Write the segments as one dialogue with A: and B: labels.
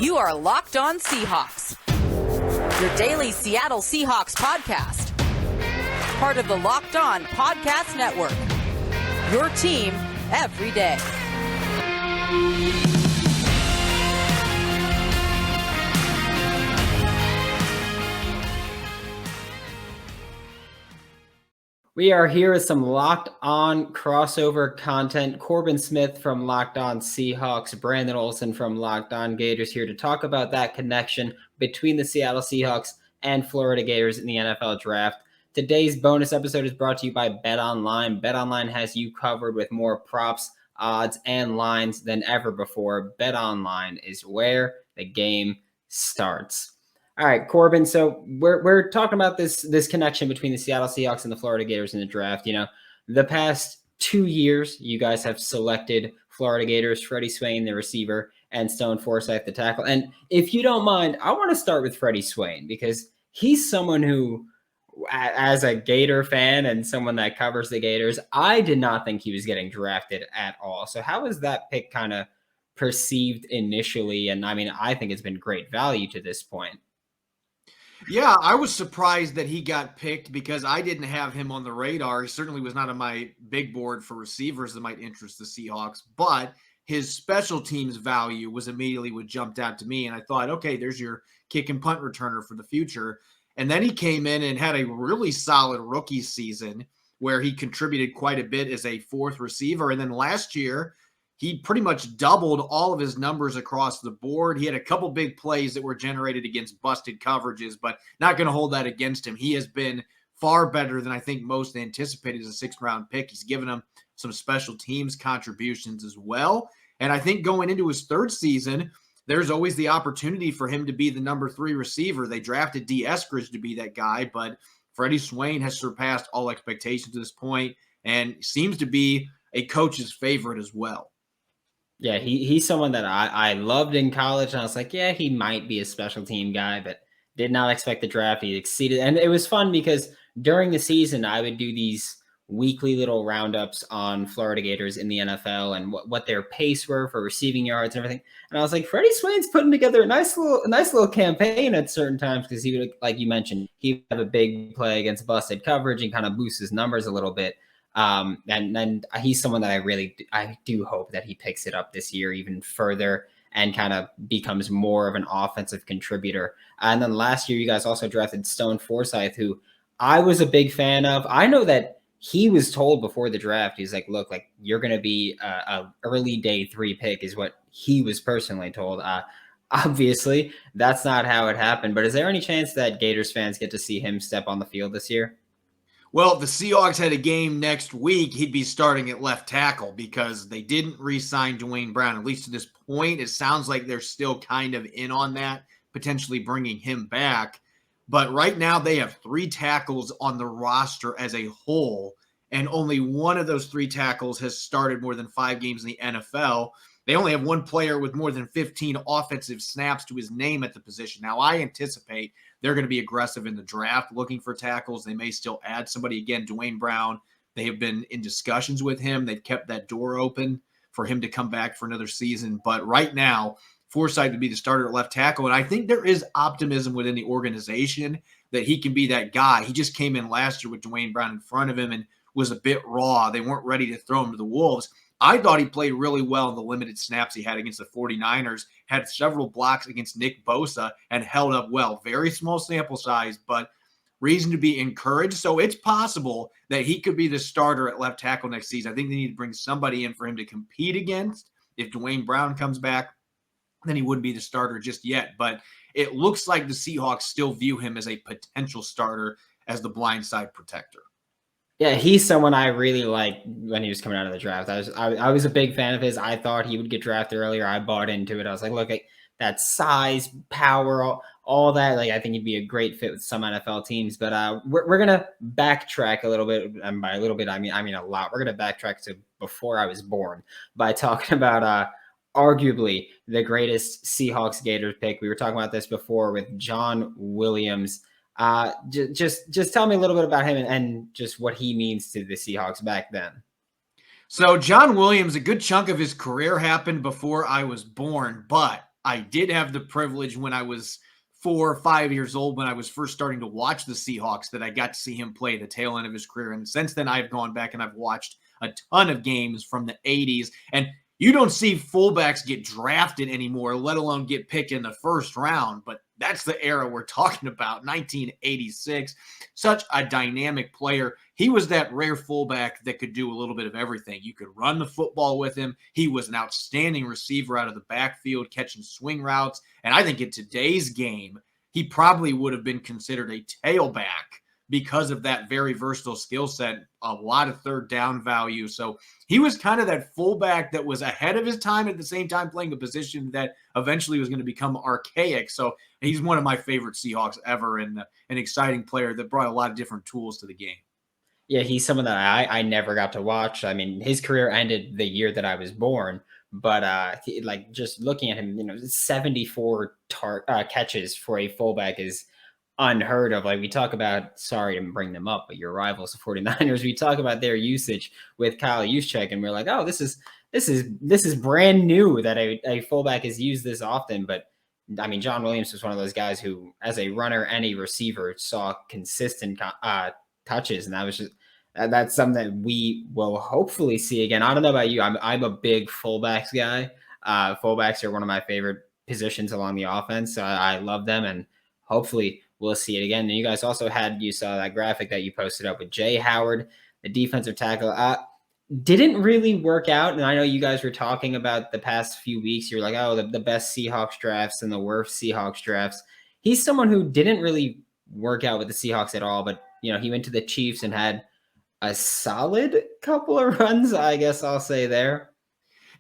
A: You are Locked On Seahawks, your daily Seattle Seahawks podcast. Part of the Locked On Podcast Network, your team every day.
B: We are here with some Locked On crossover content. Corbin Smith from Locked On Seahawks, Brandon Olsen from Locked On Gators here to talk about that connection between the Seattle Seahawks and Florida Gators in the NFL Draft. Today's bonus episode is brought to you by BetOnline. BetOnline has you covered with more props, odds, and lines than ever before. BetOnline is where the game starts. All right, Corbin. So we're talking about this connection between the Seattle Seahawks and the Florida Gators in the draft. You know, the past 2 years, you guys have selected Florida Gators, Freddie Swain, the receiver, and Swain and Forsythe, the tackle. And if you don't mind, I want to start with Freddie Swain because he's someone who, as a Gator fan and someone that covers the Gators, I did not think he was getting drafted at all. So how was that pick kind of perceived initially? And I mean, I think it's been great value to this point.
C: Yeah, I was surprised that he got picked because I didn't have him on the radar. He certainly was not on my big board for receivers that might interest the Seahawks, but his special teams value was immediately what jumped out to me. And I thought, okay, there's your kick and punt returner for the future. And then he came in and had a really solid rookie season where he contributed quite a bit as a fourth receiver. And then last year, he pretty much doubled all of his numbers across the board. He had a couple big plays that were generated against busted coverages, but not going to hold that against him. He has been far better than I think most anticipated as a sixth-round pick. He's given them some special teams contributions as well. And I think going into his third season, there's always the opportunity for him to be the number 3 receiver. They drafted D. Eskridge to be that guy, but Freddie Swain has surpassed all expectations at this point and seems to be a coach's favorite as well.
B: Yeah, he's someone that I loved in college, and I was like, yeah, he might be a special team guy, but did not expect the draft. He exceeded, and it was fun because during the season, I would do these weekly little roundups on Florida Gators in the NFL and what their pace were for receiving yards and everything. And I was like, Freddie Swain's putting together a nice little campaign at certain times because he would, like you mentioned, he would have a big play against busted coverage and kind of boost his numbers a little bit. And he's someone that I do hope that he picks it up this year even further and kind of becomes more of an offensive contributor. And then last year, you guys also drafted Swain and Forsythe, who I was a big fan of. I know that he was told before the draft, he's like, look, like you're going to be a early day 3 pick is what he was personally told. Obviously, that's not how it happened. But is there any chance that Gators fans get to see him step on the field this year?
C: Well, if the Seahawks had a game next week, he'd be starting at left tackle because they didn't re-sign Duane Brown. At least to this point, it sounds like they're still kind of in on that, potentially bringing him back. But right now they have 3 tackles on the roster as a whole, and only one of those 3 tackles has started more than 5 games in the NFL. They only have one player with more than 15 offensive snaps to his name at the position. Now, I anticipate they're going to be aggressive in the draft looking for tackles. They may still add somebody. Again, Duane Brown, they have been in discussions with him. They've kept that door open for him to come back for another season. But right now, Forsythe would be the starter at left tackle. And I think there is optimism within the organization that he can be that guy. He just came in last year with Duane Brown in front of him and was a bit raw. They weren't ready to throw him to the Wolves. I thought he played really well in the limited snaps he had against the 49ers, had several blocks against Nick Bosa, and held up well. Very small sample size, but reason to be encouraged. So it's possible that he could be the starter at left tackle next season. I think they need to bring somebody in for him to compete against. If Duane Brown comes back, then he wouldn't be the starter just yet. But it looks like the Seahawks still view him as a potential starter as the blindside protector.
B: Yeah, he's someone I really liked when he was coming out of the draft. I was a big fan of his. I thought he would get drafted earlier. I bought into it. I was like, look, that size, power, all that. Like, I think he'd be a great fit with some NFL teams. But we're gonna backtrack a little bit, and by a little bit, I mean a lot. We're gonna backtrack to before I was born by talking about arguably the greatest Seahawks Gators pick. We were talking about this before with John Williams. Just tell me a little bit about him and just what he means to the Seahawks back then.
C: So John Williams, a good chunk of his career happened before I was born, but I did have the privilege when I was 4 or 5 years old, when I was first starting to watch the Seahawks, that I got to see him play the tail end of his career. And since then, I've gone back and I've watched a ton of games from the 80s. And you don't see fullbacks get drafted anymore, let alone get picked in the first round. But that's the era we're talking about, 1986. Such a dynamic player. He was that rare fullback that could do a little bit of everything. You could run the football with him. He was an outstanding receiver out of the backfield, catching swing routes. And I think in today's game, he probably would have been considered a tailback because of that very versatile skill set, a lot of third down value. So he was kind of that fullback that was ahead of his time, at the same time playing a position that eventually was going to become archaic. So he's one of my favorite Seahawks ever, and an exciting player that brought a lot of different tools to the game.
B: Yeah, he's someone that I never got to watch. I mean, his career ended the year that I was born, but like just looking at him, 74 catches for a fullback is unheard of. Like we talk about, sorry to bring them up, but your rivals, the 49ers, we talk about their usage with Kyle Juszczyk, and we're like, oh, this is brand new that a fullback is used this often. But I mean, John Williams was one of those guys who, as a runner and a receiver, saw consistent touches, and that's something that we will hopefully see again. I don't know about you. I'm a big fullbacks guy. Fullbacks are one of my favorite positions along the offense. So I love them, and hopefully we'll see it again. And you guys also you saw that graphic that you posted up with Jay Howard, the defensive tackle. Didn't really work out. And I know you guys were talking about the past few weeks. You're like, oh, the best Seahawks drafts and the worst Seahawks drafts. He's someone who didn't really work out with the Seahawks at all. But, he went to the Chiefs and had a solid couple of runs, I guess I'll say there.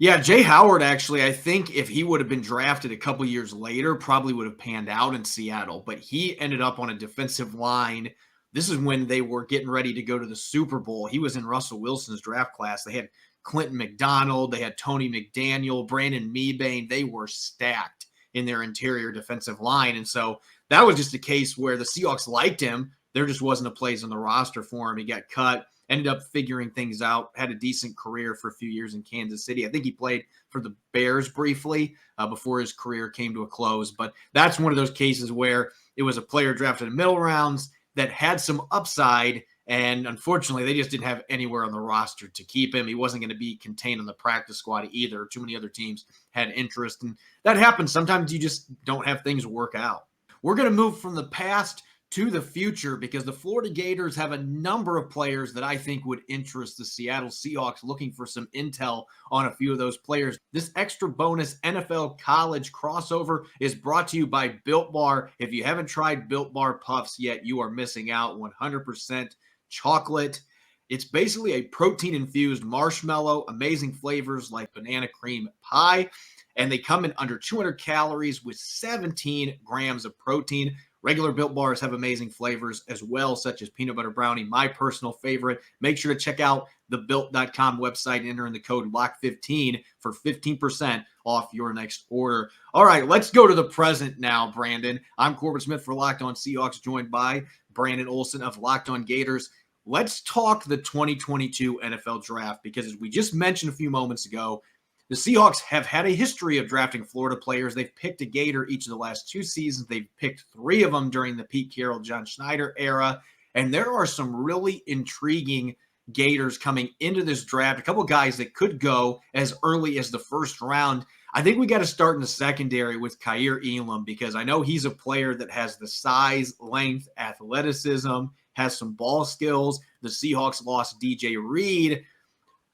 C: Yeah, Jay Howard, actually, I think if he would have been drafted a couple years later, probably would have panned out in Seattle. But he ended up on a defensive line. This is when they were getting ready to go to the Super Bowl. He was in Russell Wilson's draft class. They had Clinton McDonald. They had Tony McDaniel, Brandon Mebane. They were stacked in their interior defensive line. And so that was just a case where the Seahawks liked him. There just wasn't a place on the roster for him. He got cut, ended up figuring things out, had a decent career for a few years in Kansas City. I think he played for the Bears briefly before his career came to a close. But that's one of those cases where it was a player drafted in the middle rounds that had some upside, and unfortunately, they just didn't have anywhere on the roster to keep him. He wasn't going to be contained on the practice squad either. Too many other teams had interest, and that happens. Sometimes you just don't have things work out. We're going to move from the past to the future because the Florida Gators have a number of players that I think would interest the Seattle Seahawks, looking for some intel on a few of those players. This extra bonus NFL college crossover is brought to you by Built Bar. If you haven't tried Built Bar Puffs yet, you are missing out. 100% chocolate. It's basically a protein-infused marshmallow, amazing flavors like banana cream pie, and they come in under 200 calories with 17 grams of protein. Regular Built Bars have amazing flavors as well, such as peanut butter brownie, my personal favorite. Make sure to check out the Built.com website and enter in the code LOCK15 for 15% off your next order. All right, let's go to the present now, Brandon. I'm Corbin Smith for Locked On Seahawks, joined by Brandon Olsen of Locked On Gators. Let's talk the 2022 NFL Draft because, as we just mentioned a few moments ago, the Seahawks have had a history of drafting Florida players. They've picked a Gator each of the last 2 seasons. They've picked 3 of them during the Pete Carroll, John Schneider era. And there are some really intriguing Gators coming into this draft. A couple of guys that could go as early as the first round. I think we got to start in the secondary with Kaiir Elam because I know he's a player that has the size, length, athleticism, has some ball skills. The Seahawks lost DJ Reed.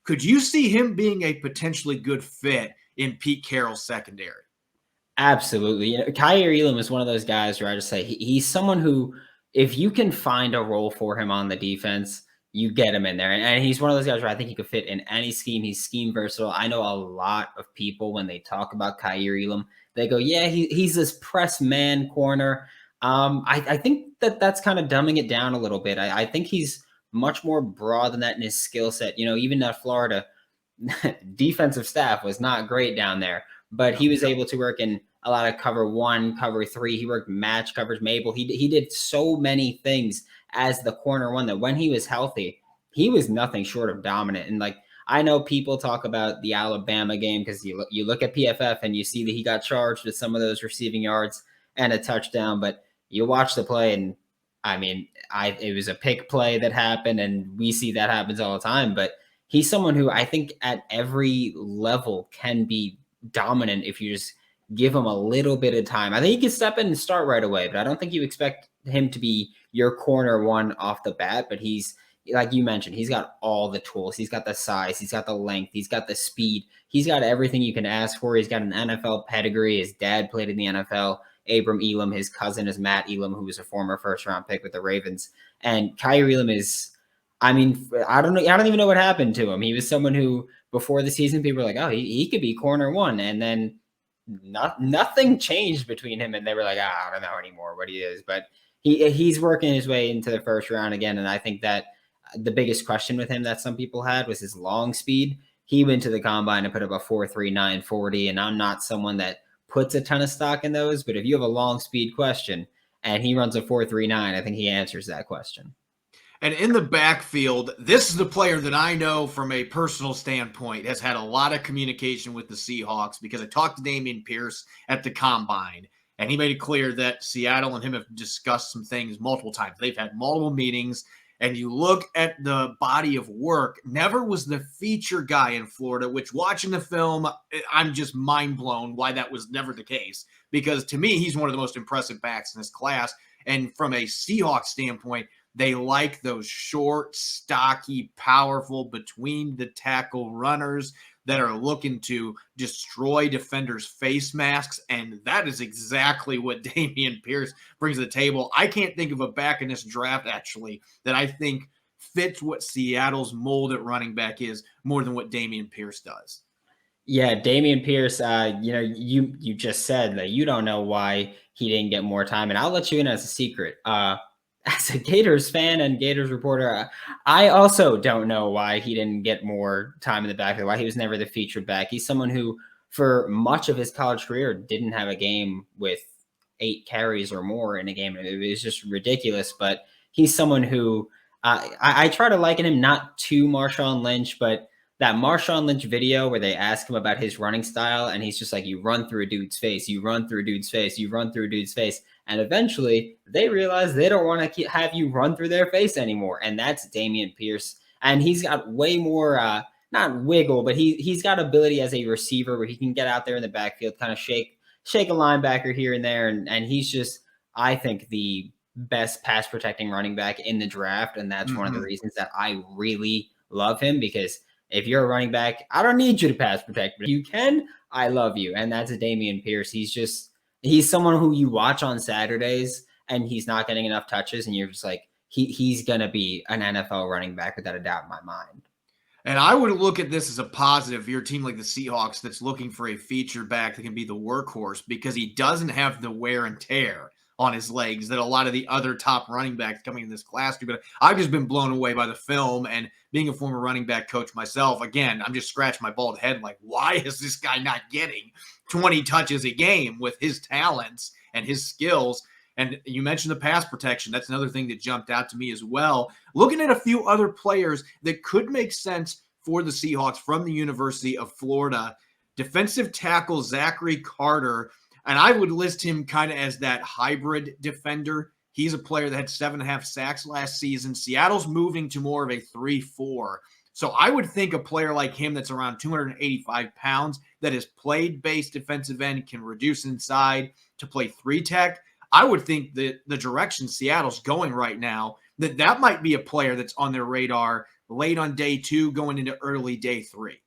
C: Could you see him being a potentially good fit in Pete Carroll's secondary?
B: Absolutely. Kaiir Elam is one of those guys where I just say he's someone who, if you can find a role for him on the defense, you get him in there. And he's one of those guys where I think he could fit in any scheme. He's scheme versatile. I know a lot of people, when they talk about Kaiir Elam, they go, yeah, he's this press man corner. I think that's kind of dumbing it down a little bit. I think he's much more broad than that in his skill set. Even that Florida defensive staff was not great down there, but he was able to work in a lot of cover 1, cover 3. He worked match coverage, Mabel. He did so many things as the corner one that when he was healthy, he was nothing short of dominant. And I know people talk about the Alabama game because you look at PFF and you see that he got charged with some of those receiving yards and a touchdown, but you watch the play and I mean, it was a pick play that happened, and we see that happens all the time. But he's someone who I think at every level can be dominant if you just give him a little bit of time. I think he can step in and start right away, but I don't think you expect him to be your corner one off the bat. But he's, like you mentioned, he's got all the tools. He's got the size, he's got the length, he's got the speed, he's got everything you can ask for. He's got an NFL pedigree. His dad played in the NFL. Abram Elam, his cousin is Matt Elam, who was a former first-round pick with the Ravens. And Kyrie Elam is, I mean, I don't even know what happened to him. He was someone who, before the season, people were like, oh, he could be corner one. And then nothing changed between him. And they were like, I don't know anymore what he is. But he's working his way into the first round again. And I think that the biggest question with him that some people had was his long speed. He went to the combine and put up a 4.39 40. And I'm not someone that puts a ton of stock in those, but if you have a long speed question and he runs a 4.39, I think he answers that question.
C: And in the backfield, this is the player that I know from a personal standpoint has had a lot of communication with the Seahawks, because I talked to Damien Pierce at the combine, and he made it clear that Seattle and him have discussed some things multiple times. They've had multiple meetings. And you look at the body of work, never was the feature guy in Florida, which watching the film, I'm just mind blown why that was never the case. Because to me, he's one of the most impressive backs in this class. And from a Seahawks standpoint, they like those short, stocky, powerful, between the tackle runners that are looking to destroy defenders' face masks. And that is exactly what Damien Pierce brings to the table. I can't think of a back in this draft, actually, that I think fits what Seattle's mold at running back is more than what Damien Pierce does.
B: Yeah, Damien Pierce, you just said that you don't know why he didn't get more time. And I'll let you in as a secret. As a Gators fan and Gators reporter, I also don't know why he didn't get more time in the backfield, why he was never the featured back. He's someone who, for much of his college career, didn't have a game with 8 carries or more in a game. It was just ridiculous. But he's someone who I try to liken him not to Marshawn Lynch, but that Marshawn Lynch video where they ask him about his running style, and he's just like, you run through a dude's face, you run through a dude's face, you run through a dude's face. And eventually they realize they don't want to have you run through their face anymore. And that's Damien Pierce. And he's got way more, not wiggle, but he's got ability as a receiver where he can get out there in the backfield, kind of shake a linebacker here and there. And he's just, I think, the best pass protecting running back in the draft. And that's one of the reasons that I really love him, because if you're a running back, I don't need you to pass protect, but if you can, I love you. And that's a Damien Pierce. He's someone who you watch on Saturdays and he's not getting enough touches, and you're just like, he's going to be an NFL running back without a doubt in my mind.
C: And I would look at this as a positive if you're a team like the Seahawks that's looking for a feature back that can be the workhorse, because he doesn't have the wear and tear on his legs that a lot of the other top running backs coming in this class do. But I've just been blown away by the film, and being a former running back coach myself, again, I'm just scratching my bald head like, why is this guy not getting 20 touches a game with his talents and his skills? And you mentioned the pass protection. That's another thing that jumped out to me as well. Looking at a few other players that could make sense for the Seahawks from the University of Florida, defensive tackle Zachary Carter, and I would list him kind of as that hybrid defender. He's a player that had 7.5 sacks last season. Seattle's moving to more of a 3-4. So I would think a player like him that's around 285 pounds that is played base defensive end, can reduce inside to play 3-tech. I would think that the direction Seattle's going right now, that might be a player that's on their radar late on day 2, going into early day 3.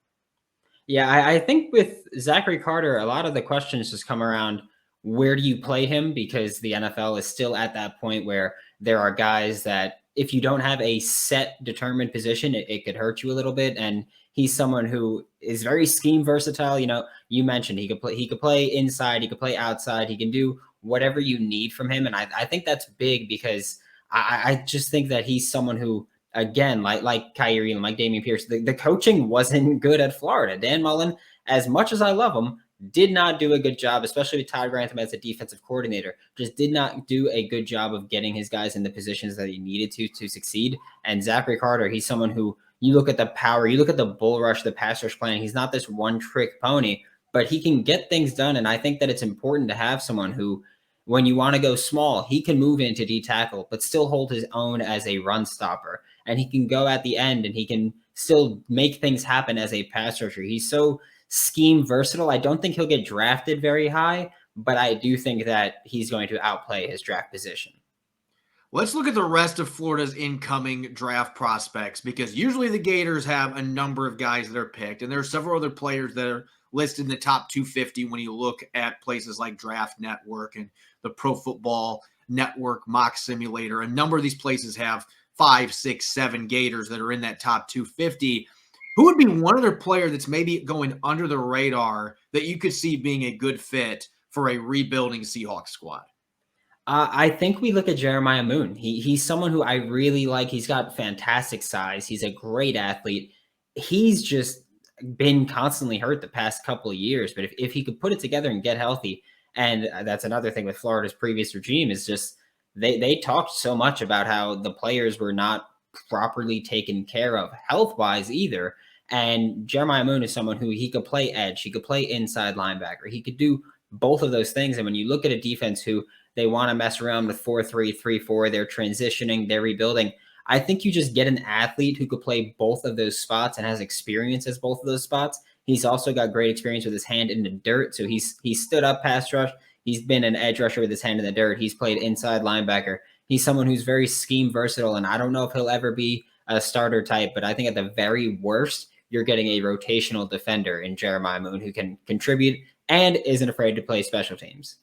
B: Yeah, I think with Zachary Carter, a lot of the questions just come around, where do you play him? Because the NFL is still at that point where there are guys that if you don't have a set determined position, it could hurt you a little bit. And he's someone who is very scheme versatile. You know, you mentioned he could play inside, he could play outside, he can do whatever you need from him. And I think that's big, because I just think that he's someone who, again, like Kyrie and like Damien Pierce, the coaching wasn't good at Florida. Dan Mullen, as much as I love him, did not do a good job, especially with Todd Grantham as a defensive coordinator, just did not do a good job of getting his guys in the positions that he needed to succeed. And Zachary Carter, he's someone who You look at the power, you look at the bull rush, the pass rush plan. He's not this one trick pony, but he can get things done. And I think that it's important to have someone who, when you want to go small, he can move into D tackle, but still hold his own as a run stopper. And he can go at the end and he can still make things happen as a pass rusher. He's so scheme versatile. I don't think he'll get drafted very high, but I do think that he's going to outplay his draft position.
C: Let's look at the rest of Florida's incoming draft prospects, because usually the Gators have a number of guys that are picked, and there are several other players that are listed in the top 250 when you look at places like Draft Network and the Pro Football Network Mock Simulator. A number of these places have 5, 6, 7 Gators that are in that top 250. Who would be one other player that's maybe going under the radar that you could see being a good fit for a rebuilding Seahawks squad?
B: I think we look at Jeremiah Moon. He's someone who I really like. He's got fantastic size. He's a great athlete. He's just been constantly hurt the past couple of years. But if he could put it together and get healthy, and that's another thing with Florida's previous regime, is just they talked so much about how the players were not properly taken care of health-wise either. And Jeremiah Moon is someone who he could play edge. He could play inside linebacker. He could do both of those things. And when you look at a defense who they want to mess around with 4-3, 3-4. They're transitioning, they're rebuilding. I think you just get an athlete who could play both of those spots and has experience as both of those spots. He's also got great experience with his hand in the dirt. So he's stood up pass rush. He's been an edge rusher with his hand in the dirt. He's played inside linebacker. He's someone who's very scheme versatile, and I don't know if he'll ever be a starter type, but I think at the very worst, you're getting a rotational defender in Jeremiah Moon who can contribute and isn't afraid to play special teams.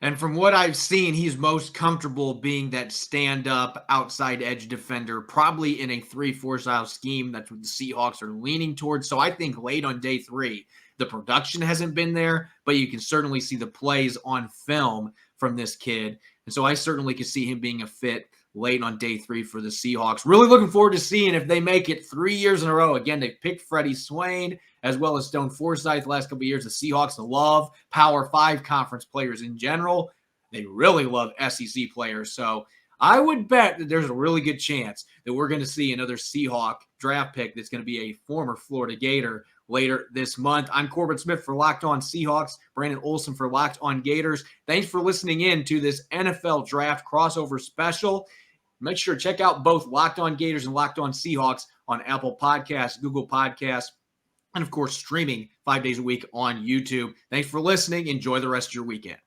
C: And from what I've seen, he's most comfortable being that stand-up outside edge defender, probably in a 3-4 style scheme. That's what the Seahawks are leaning towards. So I think late on day 3, the production hasn't been there, but you can certainly see the plays on film from this kid. And so I certainly can see him being a fit late on day 3 for the Seahawks. Really looking forward to seeing if they make it 3 years in a row. Again, they picked Freddie Swain as well as Stone Forsythe the last couple of years. The Seahawks love Power 5 conference players in general. They really love SEC players. So I would bet that there's a really good chance that we're going to see another Seahawk draft pick that's going to be a former Florida Gator later this month. I'm Corbin Smith for Locked On Seahawks, Brandon Olsen for Locked On Gators. Thanks for listening in to this NFL Draft crossover special. Make sure to check out both Locked On Gators and Locked On Seahawks on Apple Podcasts, Google Podcasts, and of course, streaming 5 days a week on YouTube. Thanks for listening. Enjoy the rest of your weekend.